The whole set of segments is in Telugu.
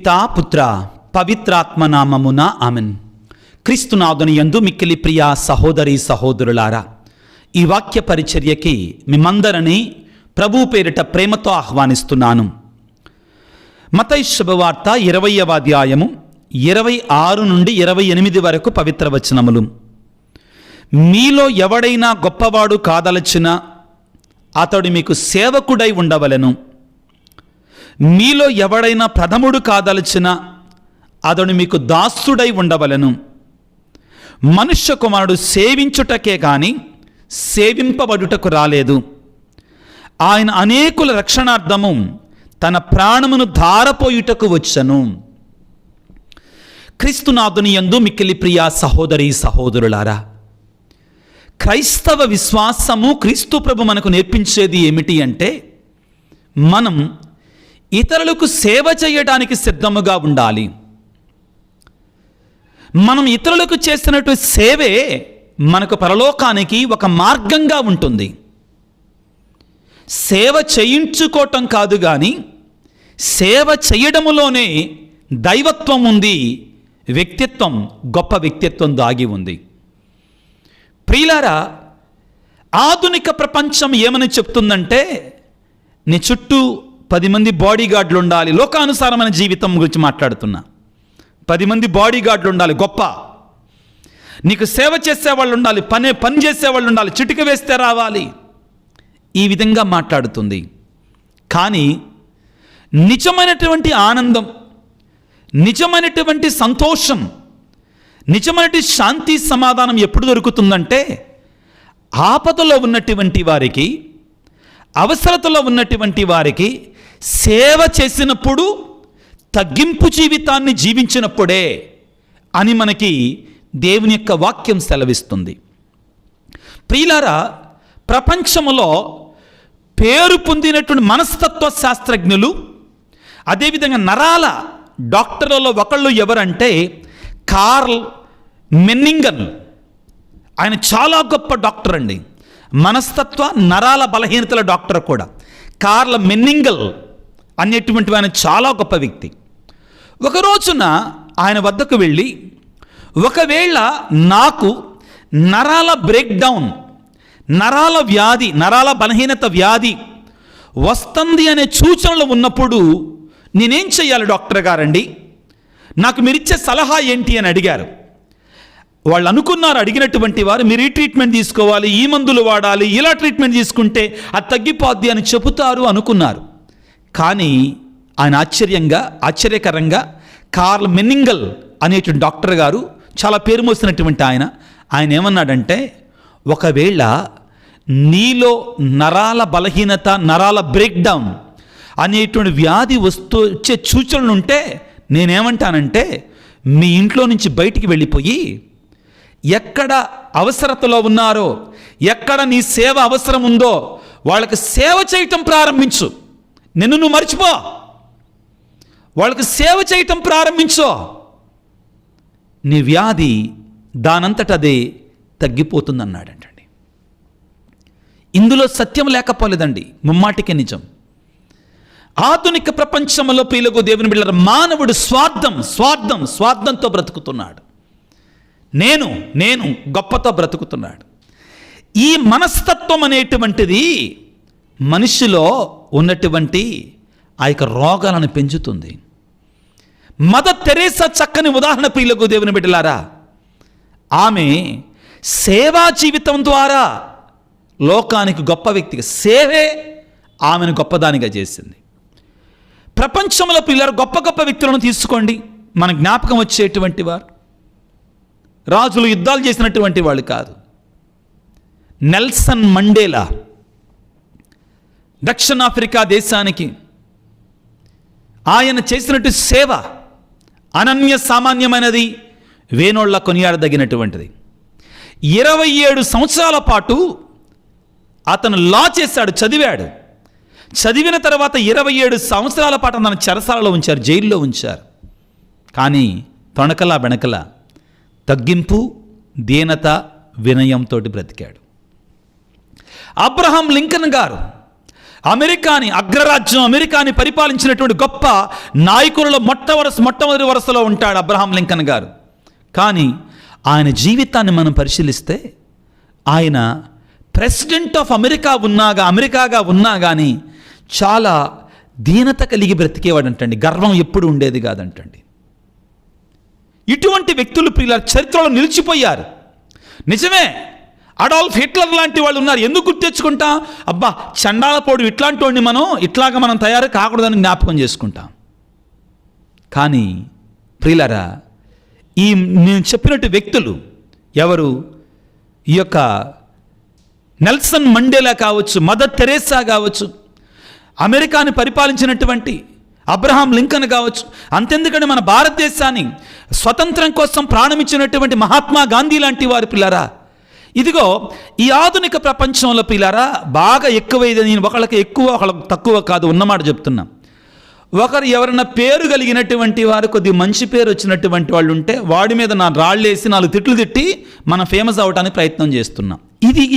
పితా పుత్ర పవిత్రాత్మ నామమున ఆమెన్. క్రీస్తునాథుని యందు మిక్కిలి ప్రియ సహోదరి సహోదరులారా, ఈ వాక్య పరిచర్యకి మిమ్మందరినీ ప్రభు పేరిట ప్రేమతో ఆహ్వానిస్తున్నాను. మత్తయి శుభవార్త 20వ అధ్యాయము 26 నుండి 28 వరకు పవిత్ర వచనములు. మీలో ఎవడైనా గొప్పవాడు కాదలచినా అతడు మీకు సేవకుడై ఉండవలెను. మీలో ఎవడైనా ప్రథముడు కాదలచినా అతడు మీకు దాసుడై ఉండవలెను. మనుష్య కుమారుడు సేవించుటకే గాని సేవింపబడుటకు రాలేదు. ఆయన అనేకుల రక్షణార్థము తన ప్రాణమును ధారపోయుటకు వచ్చెను. క్రీస్తునాథుని యందు మిక్కిలి ప్రియ సహోదరి సహోదరులారా, క్రైస్తవ విశ్వాసము క్రీస్తు ప్రభు మనకు నేర్పించేది ఏమిటి అంటే, మనం ఇతరులకు సేవ చేయడానికి సిద్ధముగా ఉండాలి. మనం ఇతరులకు చేసినట్టు సేవే మనకు పరలోకానికి ఒక మార్గంగా ఉంటుంది. సేవ చేయించుకోవటం కాదు కానీ సేవ చేయడములోనే దైవత్వం ఉంది, వ్యక్తిత్వం, గొప్ప వ్యక్తిత్వం దాగి ఉంది. ప్రియులారా, ఆధునిక ప్రపంచం ఏమని చెప్తుందంటే, నీ చుట్టూ 10 మంది బాడీ గార్డులు ఉండాలి. లోకానుసారమైన జీవితం గురించి మాట్లాడుతున్నా. 10 మంది బాడీ గార్డులు ఉండాలి, గొప్ప. నీకు సేవ చేసేవాళ్ళు ఉండాలి, పని చేసేవాళ్ళు ఉండాలి, చిటిక వేస్తే రావాలి. ఈ విధంగా మాట్లాడుతుంది. కానీ నిజమైనటువంటి ఆనందం, నిజమైనటువంటి సంతోషం, నిజమైనటువంటి శాంతి సమాధానం ఎప్పుడు దొరుకుతుందంటే, ఆపదలో ఉన్నటువంటి వారికి, అవసరతలో ఉన్నటువంటి వారికి సేవ చేసినప్పుడు, తగ్గింపు జీవితాన్ని జీవించినప్పుడే అని మనకి దేవుని యొక్క వాక్యం సెలవిస్తుంది. ప్రియులారా, ప్రపంచంలో పేరు పొందినటువంటి మనస్తత్వ శాస్త్రజ్ఞులు, అదేవిధంగా నరాల డాక్టర్లలో ఒకళ్ళు ఎవరంటే కార్ల్ మెన్నింగన్. ఆయన చాలా గొప్ప డాక్టర్ అండి, మనస్తత్వ నరాల బలహీనతల డాక్టర్ కూడా. కార్ల్ మెన్నింగల్ అనేటువంటి ఆయన చాలా గొప్ప వ్యక్తి. ఒక రోజున ఆయన వద్దకు వెళ్ళి, ఒకవేళ నాకు నరాల బ్రేక్డౌన్, నరాల వ్యాధి, నరాల బలహీనత వ్యాధి వస్తుంది అనే సూచనలు ఉన్నప్పుడు నేనేం చేయాలి డాక్టర్ గారండి, నాకు మీరిచ్చే సలహా ఏంటి అని అడిగారు. వాళ్ళు అనుకున్నారు, అడిగినటువంటి వారు, మీరు ఈ ట్రీట్మెంట్ తీసుకోవాలి, ఈ మందులు వాడాలి, ఇలా ట్రీట్మెంట్ తీసుకుంటే అది తగ్గిపోద్ది అని చెబుతారు అనుకున్నారు. కానీ ఆయన ఆశ్చర్యకరంగా కార్ల్ మెన్నింగల్ అనేటువంటి డాక్టర్ గారు, చాలా పేరు మోసినటువంటి ఆయన ఏమన్నాడంటే, ఒకవేళ నీలో నరాల బలహీనత, నరాల బ్రేక్డౌన్ అనేటువంటి వ్యాధి వచ్చే సూచనలు ఉంటే నేనేమంటానంటే, మీ ఇంట్లో నుంచి బయటికి వెళ్ళిపోయి ఎక్కడ అవసరతలో ఉన్నారో, ఎక్కడ నీ సేవ అవసరం ఉందో వాళ్ళకి సేవ చేయటం ప్రారంభించు. నిన్ను నువ్వు మర్చిపో, వాళ్ళకి సేవ చేయటం ప్రారంభించు. నీ వ్యాధి దానంతటదే తగ్గిపోతుందన్నాడంటండి. ఇందులో సత్యం లేకపోలేదండి, ముమ్మాటికే నిజం. ఆధునిక ప్రపంచంలో ప్రియులకు దేవుని బిడ్డలారా, మానవుడు స్వార్థంతో బ్రతుకుతున్నాడు. నేను గొప్పతో బ్రతుకుతున్నాడు. ఈ మనస్తత్వం అనేటువంటిది మనిషిలో ఉన్నటువంటి ఆ యొక్క రోగాలను పెంచుతుంది. మదర్ తెరేసా చక్కని ఉదాహరణ ప్రియులకు దేవుని బిడ్డలారా. ఆమె సేవా జీవితం ద్వారా లోకానికి గొప్ప వ్యక్తిగా, సేవే ఆమెను గొప్పదానిగా చేసింది. ప్రపంచంలో పిల్లలు గొప్ప వ్యక్తులను తీసుకోండి, మన జ్ఞాపకం వచ్చేటువంటి వారు రాజులు, యుద్ధాలు చేసినటువంటి వాళ్ళు కాదు. నెల్సన్ మండేలా దక్షిణాఫ్రికా దేశానికి ఆయన చేసినట్టు సేవ అనన్య సామాన్యమైనది, వేనోళ్ల కొనియాడదగినటువంటిది. 27 సంవత్సరాల పాటు అతను లా చేశాడు, చదివిన తర్వాత 27 సంవత్సరాల పాటు తన చెరసాలలో ఉంచారు, జైల్లో ఉంచారు. కానీ తొణకలా బెణకలా తగ్గింపు, దీనత, వినయంతో బ్రతికాడు. అబ్రహాం లింకన్ గారు అమెరికాని అగ్రరాజ్యం అమెరికాని పరిపాలించినటువంటి గొప్ప నాయకులలో మొట్టమొదటి వరుసలో ఉంటాడు అబ్రహాం లింకన్ గారు. కానీ ఆయన జీవితాన్ని మనం పరిశీలిస్తే ఆయన ప్రెసిడెంట్ ఆఫ్ అమెరికాగా ఉన్నా కానీ చాలా దీనత కలిగి బ్రతికేవాడంటండి. గర్వం ఎప్పుడు ఉండేది కాదంటండి. ఇటువంటి వ్యక్తులు ప్రియులారా చరిత్రలో నిలిచిపోయారు. నిజమే, అడాల్ఫ్ హిట్లర్ లాంటి వాళ్ళు ఉన్నారు. ఎందుకు గుర్తెచ్చుకుంటాం? అబ్బా చండాలపోడు ఇట్లాంటి వాడిని ఇట్లాగా మనం తయారు కాకూడదని జ్ఞాపకం చేసుకుంటాం. కానీ ప్రియులారా నేను చెప్పినట్టు వ్యక్తులు ఎవరు? ఈ యొక్క నెల్సన్ మండేలా కావచ్చు, మదర్ తెరేసా కావచ్చు, అమెరికాని పరిపాలించినటువంటి అబ్రహాం లింకన్ కావచ్చు, అంతెందుకంటే మన భారతదేశాన్ని స్వతంత్రం కోసం ప్రాణమిచ్చినటువంటి మహాత్మా గాంధీ లాంటి వారి పిల్లరా, ఇదిగో ఈ ఆధునిక ప్రపంచంలో పిల్లరా బాగా ఎక్కువైంది. నేను ఒకళ్ళకి ఎక్కువ ఒకళ్ళకి తక్కువ కాదు, ఉన్నమాట చెప్తున్నా. ఒకరు ఎవరైనా పేరు కలిగినటువంటి వారు, కొద్ది మంచి పేరు వచ్చినటువంటి వాళ్ళు ఉంటే వాడి మీద నా రాళ్ళేసి 4 తిట్లు తిట్టి మనం ఫేమస్ అవడానికి ప్రయత్నం చేస్తున్నాం.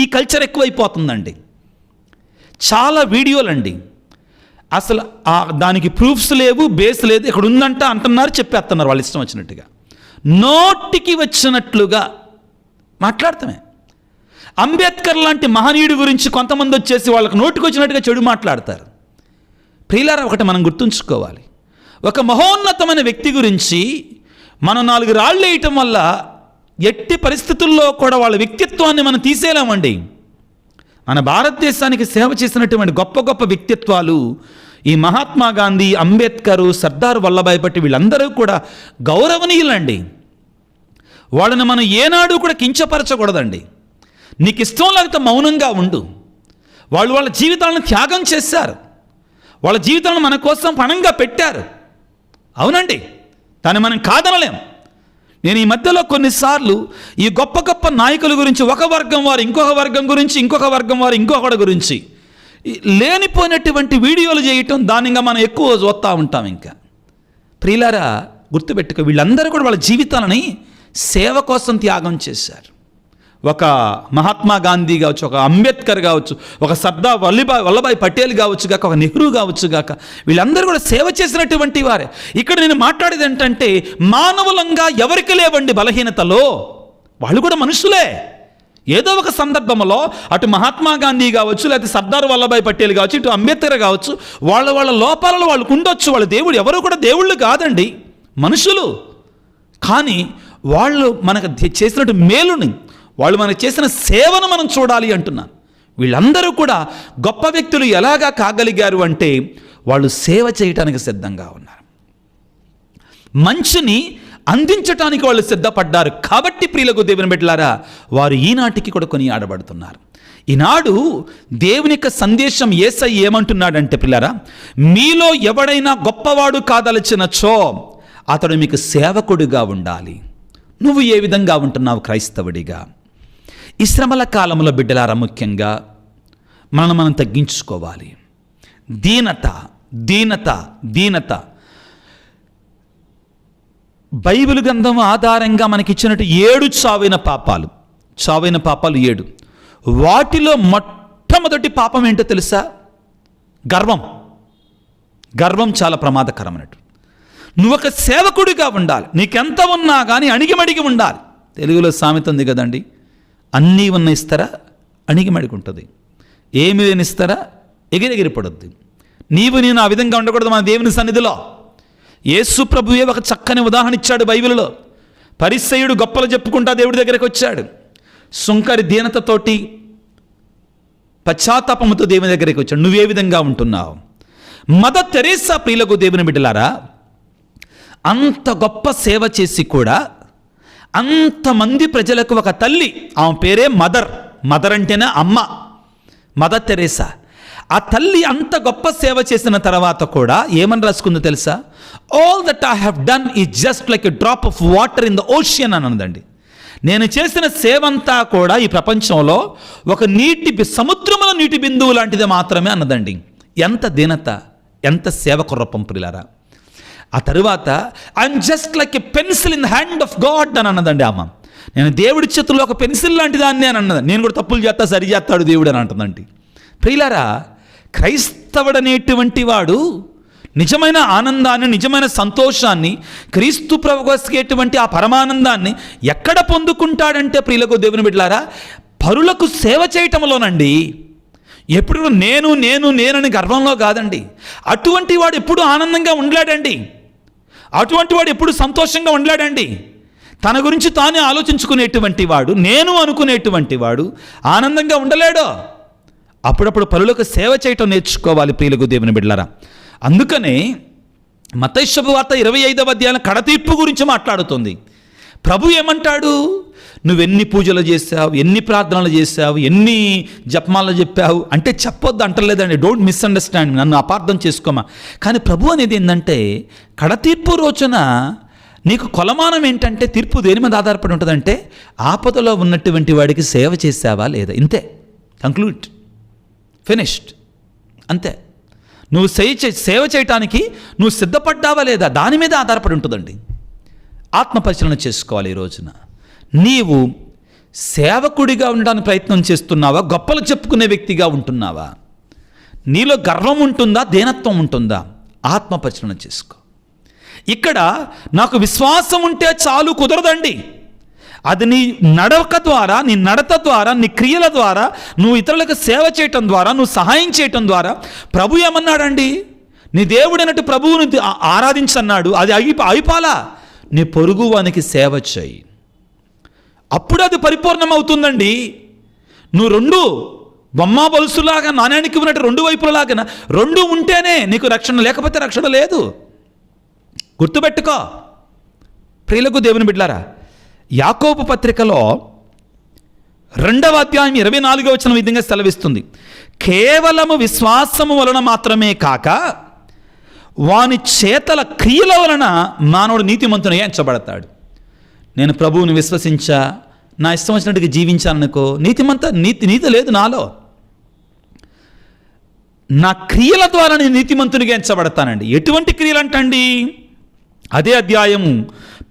ఈ కల్చర్ ఎక్కువైపోతుందండి. చాలా వీడియోలండి, అసలు దానికి ప్రూఫ్స్ లేవు, బేస్ లేదు, ఇక్కడ ఉందంట అంటున్నారు, చెప్పేస్తున్నారు వాళ్ళు ఇష్టం వచ్చినట్టుగా, నోటికి వచ్చినట్లుగా మాట్లాడతామే. అంబేద్కర్ లాంటి మహనీయుడి గురించి కొంతమంది వచ్చేసి వాళ్ళకి నోటికి వచ్చినట్టుగా చెడు మాట్లాడతారు. ప్రియులారా ఒకటి మనం గుర్తుంచుకోవాలి, ఒక మహోన్నతమైన వ్యక్తి గురించి మనం 4 రాళ్ళు వేయటం వల్ల ఎట్టి పరిస్థితుల్లో కూడా వాళ్ళ వ్యక్తిత్వాన్ని మనం తీసేయలేమండి. మన భారతదేశానికి సేవ చేసినటువంటి గొప్ప గొప్ప వ్యక్తిత్వాలు ఈ మహాత్మా గాంధీ, అంబేద్కరు, సర్దార్ వల్లభాయ్ పటేల్ వీళ్ళందరూ కూడా గౌరవనీయులండి. వాళ్ళని మనం ఏనాడు కూడా కించపరచకూడదండి. నీకు ఇష్టం లేకపోతే మౌనంగా ఉండు. వాళ్ళ జీవితాలను త్యాగం చేశారు, వాళ్ళ జీవితాలను మన కోసం పణంగా పెట్టారు. అవునండి, దాన్ని మనం కాదనలేం. నేను ఈ మధ్యలో కొన్నిసార్లు ఈ గొప్ప గొప్ప నాయకుల గురించి, ఒక వర్గం వారు ఇంకొక వర్గం గురించి, ఇంకొక వర్గం వారు ఇంకొకటి గురించి లేనిపోయినటువంటి వీడియోలు చేయటం, దానిగా మనం ఎక్కువ చూస్తూ ఉంటాం. ఇంకా ప్రియులారా గుర్తుపెట్టుకో, వీళ్ళందరూ కూడా వాళ్ళ జీవితాలని సేవ కోసం త్యాగం చేశారు. ఒక మహాత్మా గాంధీ కావచ్చు, ఒక అంబేద్కర్ కావచ్చు, ఒక సర్దార్ వల్లభాయ్ పటేల్ కావచ్చు గాక, ఒక నెహ్రూ కావచ్చు గాక, వీళ్ళందరూ కూడా సేవ చేసినటువంటి వారే. ఇక్కడ నేను మాట్లాడేది ఏంటంటే, మానవులంగా ఎవరికి లేవండి బలహీనతలో, వాళ్ళు కూడా మనుషులే. ఏదో ఒక సందర్భంలో అటు మహాత్మా గాంధీ కావచ్చు, లేకపోతే సర్దార్ వల్లభాయ్ పటేల్ కావచ్చు, ఇటు అంబేద్కర్ కావచ్చు, వాళ్ళ లోపాలలో వాళ్ళకు ఉండొచ్చు. వాళ్ళ దేవుడు ఎవరు కూడా దేవుళ్ళు కాదండి, మనుషులు. కానీ వాళ్ళు మనకు చేసినట్టు మేలుని, వాళ్ళు మనకు చేసిన సేవను మనం చూడాలి అంటున్నాను. వీళ్ళందరూ కూడా గొప్ప వ్యక్తులు ఎలాగా కాగలిగారు అంటే, వాళ్ళు సేవ చేయటానికి సిద్ధంగా ఉన్నారు, మంచిని అందించటానికి వాళ్ళు సిద్ధపడ్డారు. కాబట్టి ప్రియులకు దేవుని బిడ్డలారా, వారు ఈనాటికి కూడా కొనియాడబడుతున్నారు. ఈనాడు దేవుని యొక్క సందేశం యేసయ్య ఏమంటున్నాడంటే, ప్రియులారా, మీలో ఎవడైనా గొప్పవాడు కాదలచినచో అతడు మీకు సేవకుడిగా ఉండాలి. నువ్వు ఏ విధంగా ఉంటున్నావు క్రైస్తవుడిగా? ఈ శ్రమల కాలంలో బిడ్డలారా ముఖ్యంగా మనం తగ్గించుకోవాలి. దీనత దీనత దీనత బైబిల్ గ్రంథం ఆధారంగా మనకిచ్చినట్టు 7 చావైన పాపాలు 7. వాటిలో మొట్టమొదటి పాపం ఏంటో తెలుసా? గర్వం చాలా ప్రమాదకరమైనట్టు. నువ్వు ఒక సేవకుడిగా ఉండాలి, నీకెంత ఉన్నా కానీ అణిగిమడిగి ఉండాలి. తెలుగులో సామెత ఉంది కదండి, అన్నీ ఉన్న ఇస్తారా అణిగిమడిగి ఉంటుంది, ఏమి లేని ఇస్తారా ఎగిరెగిరి పడొద్దు. నేను ఆ విధంగా ఉండకూడదు మన దేవుని సన్నిధిలో. యేసు ప్రభువే ఒక చక్కని ఉదాహరణ ఇచ్చాడు బైబిల్లో. పరిసయ్యుడు గొప్పలు చెప్పుకుంటా దేవుడి దగ్గరికి వచ్చాడు, సుంకరి దీనతతోటి పశ్చాత్తాపముతో దేవుని దగ్గరికి వచ్చాడు. నువ్వే విధంగా ఉంటున్నావు? మదర్ తెరేసా ప్రియులకు దేవుని బిడ్డలారా, అంత గొప్ప సేవ చేసి కూడా అంతమంది ప్రజలకు ఒక తల్లి, ఆమె పేరే మదర్ అంటేనే అమ్మ, మదర్ తెరేసా. ఆ తల్లి అంత గొప్ప సేవ చేసిన తర్వాత కూడా ఏమని రాసుకుందో తెలుసా? All that I have done is just like a drop of water in the ocean అని అన్నదండి. నేను చేసిన సేవంతా కూడా ఈ ప్రపంచంలో ఒక సముద్రంలో నీటి బిందువు లాంటిది మాత్రమే అన్నదండి. ఎంత దీనత, ఎంత సేవకు రూపం ప్రియులారా. ఆ తరువాత I'm just like a pencil in the hand of God అని అన్నదండి ఆమె. నేను దేవుడి చేతుల్లో ఒక పెన్సిల్ లాంటి దాన్ని అని అన్నది. నేను కూడా తప్పులు చేస్తా, సరి చేస్తాడు దేవుడు అని అంటుందండి. ప్రియులారా, క్రైస్తవుడనేటువంటి వాడు నిజమైన ఆనందాన్ని, నిజమైన సంతోషాన్ని, క్రీస్తు ప్రభువస్కేటువంటి ఆ పరమానందాన్ని ఎక్కడ పొందుకుంటాడంటే ప్రియులకు దేవుని బిడ్డలారా, పరులకు సేవ చేయటంలోనండి. ఎప్పుడు నేనని గర్వంలో కాదండి. అటువంటి వాడు ఎప్పుడు ఆనందంగా ఉండలేడండి. అటువంటి వాడు ఎప్పుడు సంతోషంగా ఉండలేడండి. తన గురించి తానే ఆలోచించుకునేటువంటి వాడు, నేను అనుకునేటువంటి వాడు ఆనందంగా ఉండలేడు. అప్పుడప్పుడు పరులకు సేవ చేయటం నేర్చుకోవాలి ప్రియులకు దేవుని బిడ్డలారా. అందుకనే మత్తయి శుభవార్త 25వ అధ్యాయం కడతీర్పు గురించి మాట్లాడుతుంది. ప్రభు ఏమంటాడు? నువ్వెన్ని పూజలు చేశావు, ఎన్ని ప్రార్థనలు చేశావు, ఎన్ని జపమాలు చెప్పావు అంటే చెప్పొద్దు అంటలేదండి. డోంట్ మిస్అండర్స్టాండ్, నన్ను అపార్థం చేసుకోమా. కానీ ప్రభు అనేది ఏంటంటే, కడతీర్పు రోజున నీకు కొలమానం ఏంటంటే, తీర్పు దేని మీద ఆధారపడి ఉంటుందంటే, ఆపదలో ఉన్నటువంటి వాడికి సేవ చేసావా లేదా. ఇంతే, కంక్లూడ్, ఫినిష్డ్, అంతే. నువ్వు సేవ చేయటానికి నువ్వు సిద్ధపడ్డావా లేదా, దాని మీద ఆధారపడి ఉంటుందండి. ఆత్మపరిశీలన చేసుకోవాలి. ఈ రోజున నీవు సేవకుడిగా ఉండడానికి ప్రయత్నం చేస్తున్నావా, గొప్పలు చెప్పుకునే వ్యక్తిగా ఉంటున్నావా, నీలో గర్వం ఉంటుందా, దేనత్వం ఉంటుందా, ఆత్మపరిశీలన చేసుకో. ఇక్కడ నాకు విశ్వాసం ఉంటే చాలు కుదరదండి. అది నీ నడక ద్వారా, నీ నడత ద్వారా, నీ క్రియల ద్వారా, నువ్వు ఇతరులకు సేవ చేయటం ద్వారా, నువ్వు సహాయం చేయటం ద్వారా. ప్రభు ఏమన్నాడండి? నీ దేవుడైనట్టు ప్రభువుని ఆరాధించన్నాడు. అది అయిపోలా. నీ పొరుగు వానికి సేవ చేయి, అప్పుడు అది పరిపూర్ణమవుతుందండి. నువ్వు రెండు బొమ్మ బొలుసులాగా, నాణ్యానికి ఉన్నట్టు రెండు వైపులలాగా రెండు ఉంటేనే నీకు రక్షణ, లేకపోతే రక్షణ లేదు. గుర్తుపెట్టుకో ప్రియులకు దేవుని బిడ్డలారా. యాకోబు పత్రికలో 2వ అధ్యాయం 24వ వచనం విధంగా సెలవిస్తుంది, కేవలము విశ్వాసము వలన మాత్రమే కాక వాని చేతల క్రియల వలన మానవుడు నీతిమంతునిగా ఎంచబడతాడు. నేను ప్రభువుని విశ్వసించా, నా ఇష్టం వచ్చినట్టుగా జీవించాననుకో, నీతి లేదు నాలో. నా క్రియల ద్వారా నేను నీతిమంతునిగా ఎంచబడతానండి. ఎటువంటి క్రియలు అంటండి? అదే అధ్యాయము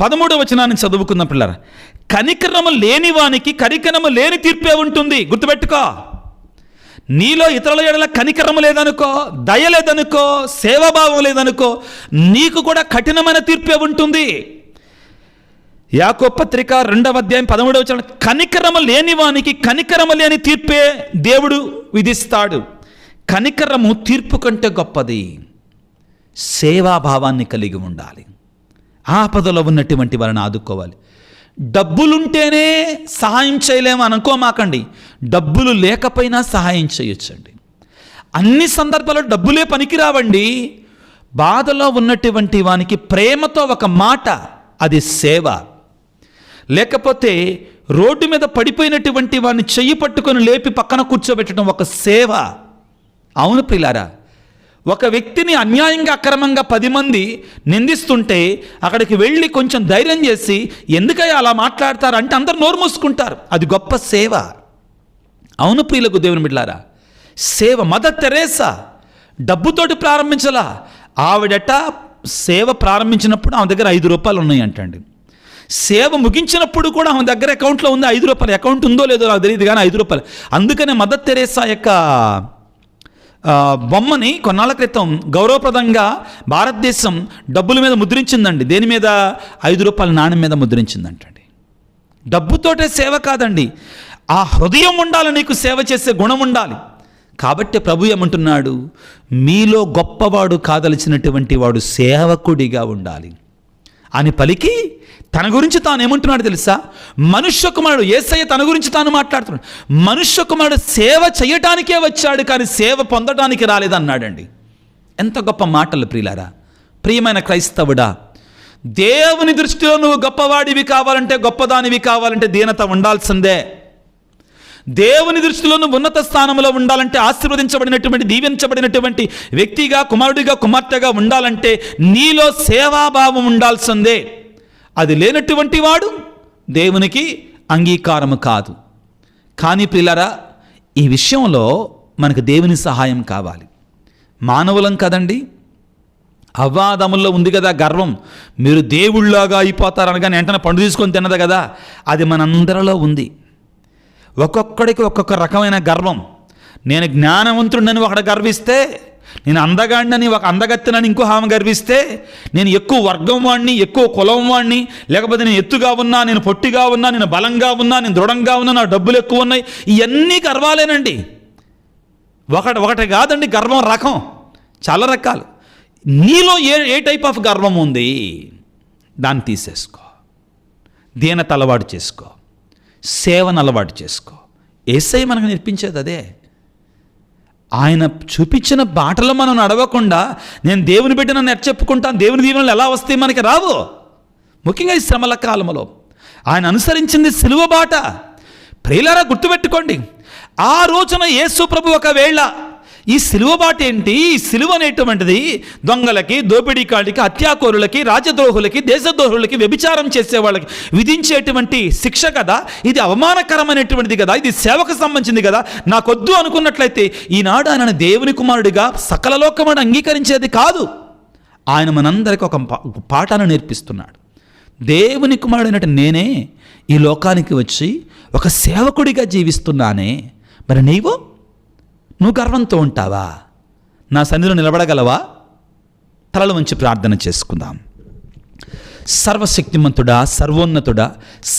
13వ వచనాన్ని చదువుకున్న పిల్లరా, కనికరము లేని వానికి కనికరము లేని తీర్పే ఉంటుంది. గుర్తుపెట్టుకో. నీలో ఇతరుల ఎడల కనికరము లేదనుకో, దయ లేదనుకో, సేవాభావం లేదనుకో, నీకు కూడా కఠినమైన తీర్పే ఉంటుంది. యాకోబు పత్రిక 2వ అధ్యాయం 13వ వచనం, కనికరము లేని వానికి కనికరము లేని తీర్పే దేవుడు విధిస్తాడు. కనికరము తీర్పు కంటే గొప్పది. సేవాభావాన్ని కలిగి ఉండాలి. ఆపదలో ఉన్నటువంటి వారిని ఆదుకోవాలి. డబ్బులుంటేనే సహాయం చేయలేము అనుకోమాకండి. డబ్బులు లేకపోయినా సహాయం చేయొచ్చండి. అన్ని సందర్భాల్లో డబ్బులే పనికిరావండి. బాధలో ఉన్నటువంటి వానికి ప్రేమతో ఒక మాట, అది సేవ. లేకపోతే రోడ్డు మీద పడిపోయినటువంటి వాడిని చెయ్యి పట్టుకొని లేపి పక్కన కూర్చోబెట్టడం ఒక సేవ. అవును ప్రియులారా, ఒక వ్యక్తిని అన్యాయంగా అక్రమంగా 10 మంది నిందిస్తుంటే అక్కడికి వెళ్ళి కొంచెం ధైర్యం చేసి, ఎందుకయ్యా అలా మాట్లాడతారు అంటే అందరు నోరు మూసుకుంటారు. అది గొప్ప సేవ. అవును ప్రియులకు దేవుని బిడ్డలారా, సేవ. Mother Teresa డబ్బుతోటి ప్రారంభించలా. ఆవిడట సేవ ప్రారంభించినప్పుడు ఆమె దగ్గర 5 రూపాయలు ఉన్నాయి అంటండి. సేవ ముగించినప్పుడు కూడా ఆమె దగ్గర అకౌంట్లో ఉంది 5 రూపాయలు. అకౌంట్ ఉందో లేదో నాకు తెలియదు కానీ 5 రూపాయలు. అందుకనే మదర్ తెరేసా యొక్క బొమ్మని కొన్నాళ్ళ క్రితం గౌరవప్రదంగా భారతదేశం డబ్బుల మీద ముద్రించిందండి. దేని మీద? 5 రూపాయల నాణ్యం మీద ముద్రించిందంటండి. డబ్బుతోటే సేవ కాదండి, ఆ హృదయం ఉండాలి, నీకు సేవ చేసే గుణం ఉండాలి. కాబట్టి ప్రభు ఏమంటున్నాడు? మీలో గొప్పవాడు కాదలిచినటువంటి వాడు సేవకుడిగా ఉండాలి అని పలికి తన గురించి తాను ఏమంటున్నాడు తెలుసా? మనుష్య కుమారుడు, యేసయ్య తన గురించి తాను మాట్లాడుతున్నాడు. మనుష్య కుమారుడు సేవ చేయటానికే వచ్చాడు కానీ సేవ పొందడానికి రాలేదన్నాడండి. ఎంత గొప్ప మాటలు ప్రియులారా. ప్రియమైన క్రైస్తవుడా, దేవుని దృష్టిలో నువ్వు గొప్పవాడివి కావాలంటే, గొప్పదానివి కావాలంటే దీనత ఉండాల్సిందే. దేవుని దృష్టిలో నువ్వు ఉన్నత స్థానంలో ఉండాలంటే, ఆశీర్వదించబడినటువంటి, దీవించబడినటువంటి వ్యక్తిగా, కుమారుడిగా, కుమార్తెగా ఉండాలంటే నీలో సేవాభావం ఉండాల్సిందే. అది లేనటువంటి వాడు దేవునికి అంగీకారము కాదు. కానీ ప్రియులారా, ఈ విషయంలో మనకు దేవుని సహాయం కావాలి. మానవులం కదండి. అవ్వాదముల్లో ఉంది కదా గర్వం. మీరు దేవుళ్ళలాగా అయిపోతారనగానే వెంటనే పండు తీసుకొని తిన్నది కదా, అది మనందరిలో ఉంది. ఒక్కొక్కడికి ఒక్కొక్క రకమైన గర్వం. నేను జ్ఞానవంతుడిని ఒకడు గర్విస్తే, నేను అందగాడినని ఒక అందగత్తెనని ఇంకో ఆమె గర్విస్తే, నేను ఎక్కువ వర్గం వాడిని, ఎక్కువ కులం వాడిని, లేకపోతే నేను ఎత్తుగా ఉన్నా, నేను పొట్టిగా ఉన్నా, నేను బలంగా ఉన్నా, నేను దృఢంగా ఉన్నా, నా డబ్బులు ఎక్కువ ఉన్నాయి, ఇవన్నీ గర్వాలేనండి. ఒకటి కాదండి గర్వం, రకం చాలా రకాలు. నీలో ఏ టైప్ ఆఫ్ గర్వం ఉంది దాన్ని తీసేసుకో. దీనత అలవాటు చేసుకో, సేవను అలవాటు చేసుకో. యేసయ్య మనకు నేర్పించేది అదే. ఆయన చూపించిన బాటలో మనం నడవకుండా నేను దేవుని బిడ్డ నన్ను చెప్పుకుంటాను, దేవుని దీవెనలు ఎలా వస్తాయి మనకి రావు. ముఖ్యంగా ఈ శ్రమల కాలంలో ఆయన అనుసరించింది సిలువ బాట. ప్రియులారా గుర్తుపెట్టుకోండి, ఆ రోజున యేసు ప్రభు ఒకవేళ ఈ సిలువ బాట ఏంటి, ఈ సిలువ అనేటువంటిది దొంగలకి, దోపిడీకాళ్ళకి, హత్యాకోరులకి, రాజద్రోహులకి, దేశద్రోహులకి, వ్యభిచారం చేసే వాళ్ళకి విధించేటువంటి శిక్ష కదా, ఇది అవమానకరమైనటువంటిది కదా, ఇది సేవకు సంబంధించింది కదా, నాకొద్దు అనుకున్నట్లయితే ఈనాడు ఆయన దేవుని కుమారుడిగా సకల లోకమును అంగీకరించేది కాదు. ఆయన మనందరికీ ఒక పాఠాన్ని నేర్పిస్తున్నాడు. దేవుని కుమారుడైనట్టు నేనే ఈ లోకానికి వచ్చి ఒక సేవకుడిగా జీవిస్తున్నానే, మరి నువ్వు గర్వంతో ఉంటావా? నా సన్నిధిలో నిలబడగలవా? తలలు వంచి ప్రార్థన చేసుకుందాం. సర్వశక్తిమంతుడా, సర్వోన్నతుడా,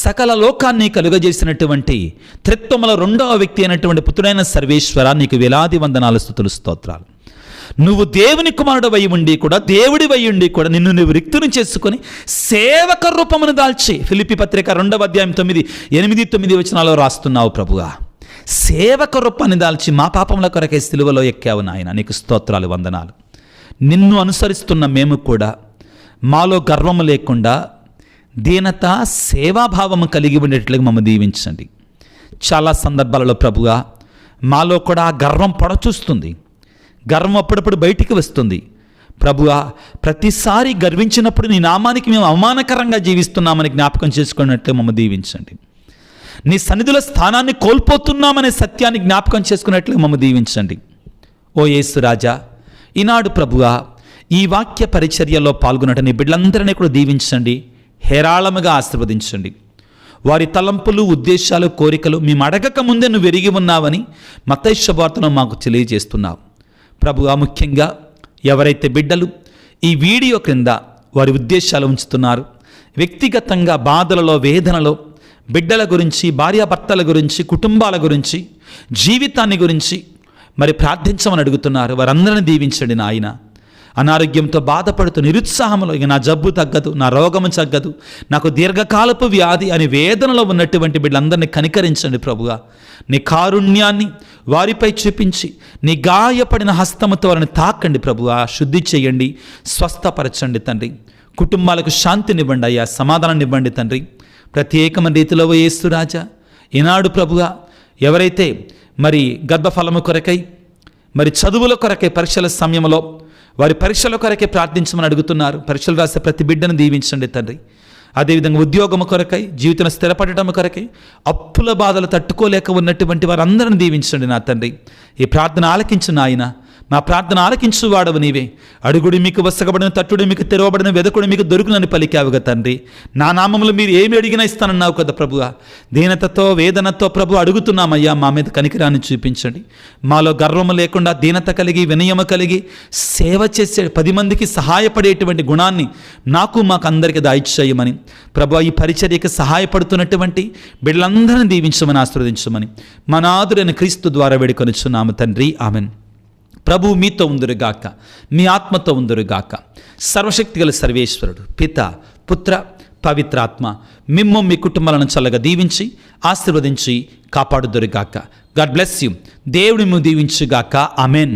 సకల లోకాన్ని కలుగజేసినటువంటి త్రిత్వముల రెండవ వ్యక్తి అయినటువంటి పుత్రుడైన సర్వేశ్వర, నీకు వేలాది వందనాలు, స్తుతులు, స్తోత్రాలు. నువ్వు దేవుని కుమారుడు అయి ఉండి కూడా, దేవుడి అయి ఉండి కూడా నిన్ను నువ్వు రిక్తుని చేసుకొని సేవక రూపమును దాల్చి ఫిలిప్పీ పత్రిక 2వ అధ్యాయం 8-9 వచనాల్లో రాస్తున్నావు ప్రభువా. సేవక రూపాన్ని దాల్చి మా పాపముల కొరకే సిలువలో ఎక్కావు నాయన, నీకు స్తోత్రాలు, వందనాలు. నిన్ను అనుసరిస్తున్న మేము కూడా మాలో గర్వము లేకుండా దీనత, సేవాభావము కలిగి ఉండేట్లుగా మమ్మల్ని దీవించండి. చాలా సందర్భాలలో ప్రభువా మాలో కూడా గర్వం పొడచూస్తుంది, గర్వం అప్పుడప్పుడు బయటికి వస్తుంది. ప్రభువా ప్రతిసారి గర్వించినప్పుడు నీ నామానికి మేము అవమానకరంగా జీవిస్తున్నామని జ్ఞాపకం చేసుకున్నట్లు మమ్మల్ని దీవించండి. నీ సన్నిధిలో స్థానాన్ని కోల్పోతున్నామనే సత్యాన్ని జ్ఞాపకం చేసుకున్నట్లు మమ్మల్ని దీవించండి. ఓ యేసు రాజా, ఈనాడు ప్రభువా ఈ వాక్య పరిచర్యలో పాల్గొన్నట్టు నీ బిడ్డలందరినీ కూడా దీవించండి, హేరాళముగా ఆశీర్వదించండి. వారి తలంపులు, ఉద్దేశాలు, కోరికలు మేము అడగక ముందే నువ్వు ఎరిగి ఉన్నావని మత్తయి శుభవార్తను మాకు తెలియజేస్తున్నావు ప్రభువా. ముఖ్యంగా ఎవరైతే బిడ్డలు ఈ వీడియో క్రింద వారి ఉద్దేశాలు ఉంచుతున్నారు, వ్యక్తిగతంగా బాధలలో, వేదనలో బిడ్డల గురించి, భార్యాభర్తల గురించి, కుటుంబాల గురించి, జీవితాన్ని గురించి మరి ప్రార్థించమని అడుగుతున్నారు, వారందరిని దీవించండి నాయన. అనారోగ్యంతో బాధపడుతూ నిరుత్సాహంలో ఇక నా జబ్బు తగ్గదు, నా రోగము తగ్గదు, నాకు దీర్ఘకాలపు వ్యాధి అని వేదనలో ఉన్నటువంటి బిడ్డలందరినీ కనికరించండి ప్రభుగా. నీ కారుణ్యాన్ని వారిపై చూపించి నీ గాయపడిన హస్తముతో వారిని తాకండి ప్రభువా. శుద్ధి చేయండి, స్వస్థపరచండి తండ్రి. కుటుంబాలకు శాంతినివ్వండి అయ్యా, సమాధానాన్ని ఇవ్వండి తండ్రి. ప్రత్యేకమైన రీతిలో యేసు రాజా ఈనాడు ప్రభుగా ఎవరైతే మరి గర్భఫలము కొరకై, మరి చదువుల కొరకై పరీక్షల సమయంలో వారి పరీక్షల కొరకై ప్రార్థించమని అడుగుతున్నారు, పరీక్షలు రాసే ప్రతి బిడ్డను దీవించండి తండ్రి. అదేవిధంగా ఉద్యోగము కొరకై, జీవితంలో స్థిరపడటం కొరకై, అప్పుల బాధలు తట్టుకోలేక ఉన్నటువంటి వారందరిని దీవించండి నా తండ్రి. ఈ ప్రార్థన ఆలకించు నాయన, మా ప్రార్థన ఆలకించు వాడవు నీవే. అడుగుడి మీకు వసగబడిన, తట్టుడి మీకు తెరవబడిన, వెదకుడి మీకు దొరుకునని పలికావుగా తండ్రి. నా నామములు మీరు ఏమి అడిగినా ఇస్తానన్నావు కదా ప్రభువా. దీనతతో, వేదనతో ప్రభు అడుగుతున్నామయ్యా, మా మీద కనికరాన్ని చూపించండి. మాలో గర్వము లేకుండా దీనత కలిగి, వినయము కలిగి సేవ చేసే 10 మందికి సహాయపడేటువంటి గుణాన్ని నాకు, మాకు అందరికీ దయచేయమని ప్రభువా, ఈ పరిచర్యకి సహాయపడుతున్నటువంటి బిడ్డలందరినీ దీవించమని, ఆశీర్వదించమని మా నాథుడైన క్రీస్తు ద్వారా వేడుకొనుచున్నాము తండ్రి, ఆమెన్. ప్రభు మీతో ఉందురుగాక, మీ ఆత్మతో ఉందురుగాక. సర్వశక్తిగల సర్వేశ్వరుడు పిత, పుత్ర, పవిత్రాత్మ మిమ్ము మీ కుటుంబాలను చల్లగా దీవించి ఆశీర్వదించి కాపాడుదురుగాక. God bless you. దేవుడి మిమ్ము దీవించుగాక. ఆమెన్.